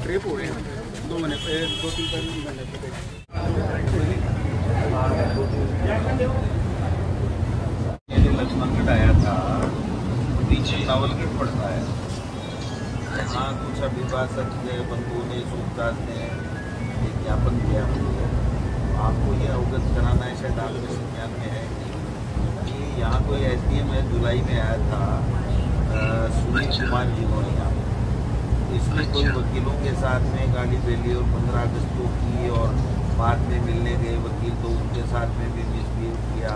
Trap हो रहे हैं 2 महीने 2-3 महीने। लक्ष्मणगढ़ आया था, पीछे नावलगढ़ पड़ता है। हाँ, कुछ अभिभाषक के बंधुओं ने, सूबदार ने एक ज्ञापन दिया। आपको ये अवगत कराना है, शायद आपके संज्ञान में है कि यहाँ कोई SDM है, जुलाई में आया था, सुनील कुमार जिनोनिया। इसने कोई वकीलों के साथ में गाड़ी बेली और 15 अगस्त को की, और बाद में मिलने गए वकील तो उनके साथ में भी मिसबिहेव किया।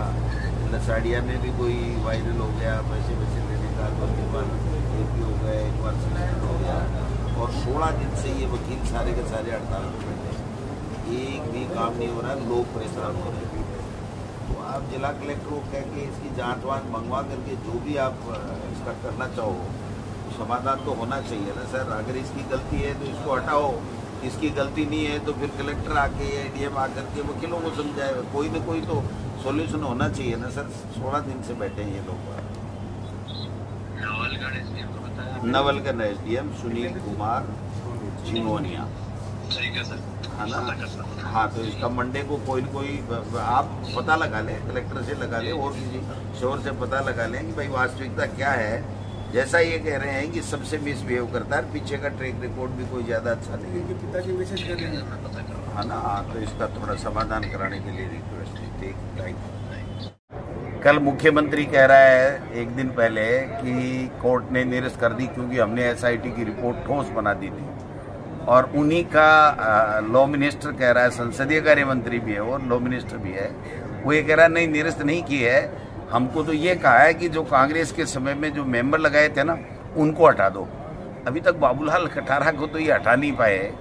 लसाड़िया में भी कोई वायरल हो गया, पैसे लेने का, 2 बार AP हो गया, 1 बार सस्पेंड हो गया। और 16 दिन से ये वकील सारे के सारे हड़ताल पर बैठे, एक भी काम नहीं हो रहा, लोग परेशान हो रहे हैं। तो आप जिला कलेक्टर को कह के इसकी जाँच मंगवा करके जो भी आप इसका करना चाहो, समाधान तो होना चाहिए ना सर। अगर इसकी गलती है तो इसको हटाओ, इसकी गलती नहीं है तो फिर कलेक्टर आके या ADM आकर के वकीलों को समझाए। कोई ना कोई तो सॉल्यूशन होना चाहिए ना सर। 16 दिन से बैठे हैं ये लोग। नवलगढ़ SDM सुनील कुमार जिनोनिया, ठीक है सर, है ना। हाँ, तो इसका मंडे को कोई न कोई आप पता लगा लें, कलेक्टर से लगा लें और किसी शोर से पता लगा लें कि भाई वास्तविकता क्या है। जैसा ये कह रहे हैं कि सबसे मिसबिहेव करता है, पीछे का ट्रैक रिकॉर्ड भी कोई ज़्यादा अच्छा नहीं है। पिताजी मैसेज कर रहे हैं, है ना। तो इसका थोड़ा समाधान कराने के लिए रिक्वेस्ट है। ठीक, थैंक यू। कल मुख्यमंत्री कह रहा है एक दिन पहले कि कोर्ट ने निरस्त कर दी क्योंकि हमने SIT की रिपोर्ट ठोस बना दी थी। और उन्हीं का लॉ मिनिस्टर कह रहा है, संसदीय कार्य मंत्री भी है और लॉ मिनिस्टर भी है, वो ये कह रहा है नहीं, निरस्त नहीं की है। हमको तो ये कहा है कि जो कांग्रेस के समय में जो मेंबर लगाए थे ना, उनको हटा दो। अभी तक बाबूलाल खटारा को तो ये हटा नहीं पाए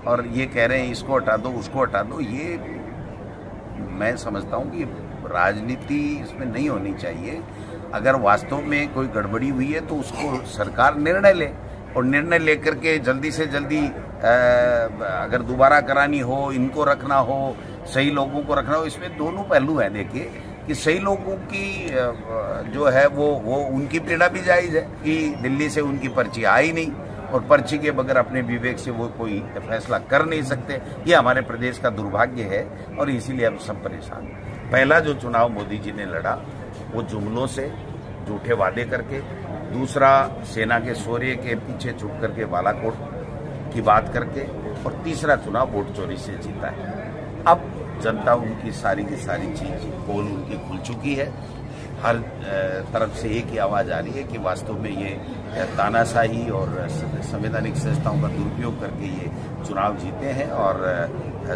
और ये कह रहे हैं इसको हटा दो, उसको हटा दो। ये मैं समझता हूँ कि राजनीति इसमें नहीं होनी चाहिए। अगर वास्तव में कोई गड़बड़ी हुई है तो उसको सरकार निर्णय ले, और निर्णय लेकर के जल्दी से जल्दी अगर दोबारा करानी हो, इनको रखना हो, सही लोगों को रखना हो। इसमें दोनों पहलू हैं। देखिए कि सही लोगों की जो है वो उनकी पीड़ा भी जायज़ है कि दिल्ली से उनकी पर्ची आई नहीं, और पर्ची के बगैर अपने विवेक से वो कोई फैसला कर नहीं सकते। ये हमारे प्रदेश का दुर्भाग्य है और इसीलिए हम सब परेशान हैं। पहला जो चुनाव मोदी जी ने लड़ा वो जुमलों से, झूठे वादे करके, दूसरा सेना के शौर्य के पीछे छुप करके बालाकोट की बात करके, और तीसरा चुनाव वोट चोरी से जीता है। अब जनता उनकी सारी की सारी चीज पोल उनकी खुल चुकी है। हर तरफ से एक ही आवाज़ आ रही है कि वास्तव में ये तानाशाही और संवैधानिक संस्थाओं का दुरुपयोग करके ये चुनाव जीते हैं, और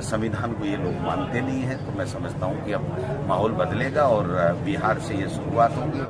संविधान को ये लोग मानते नहीं हैं। तो मैं समझता हूँ कि अब माहौल बदलेगा और बिहार से ये शुरुआत होगी।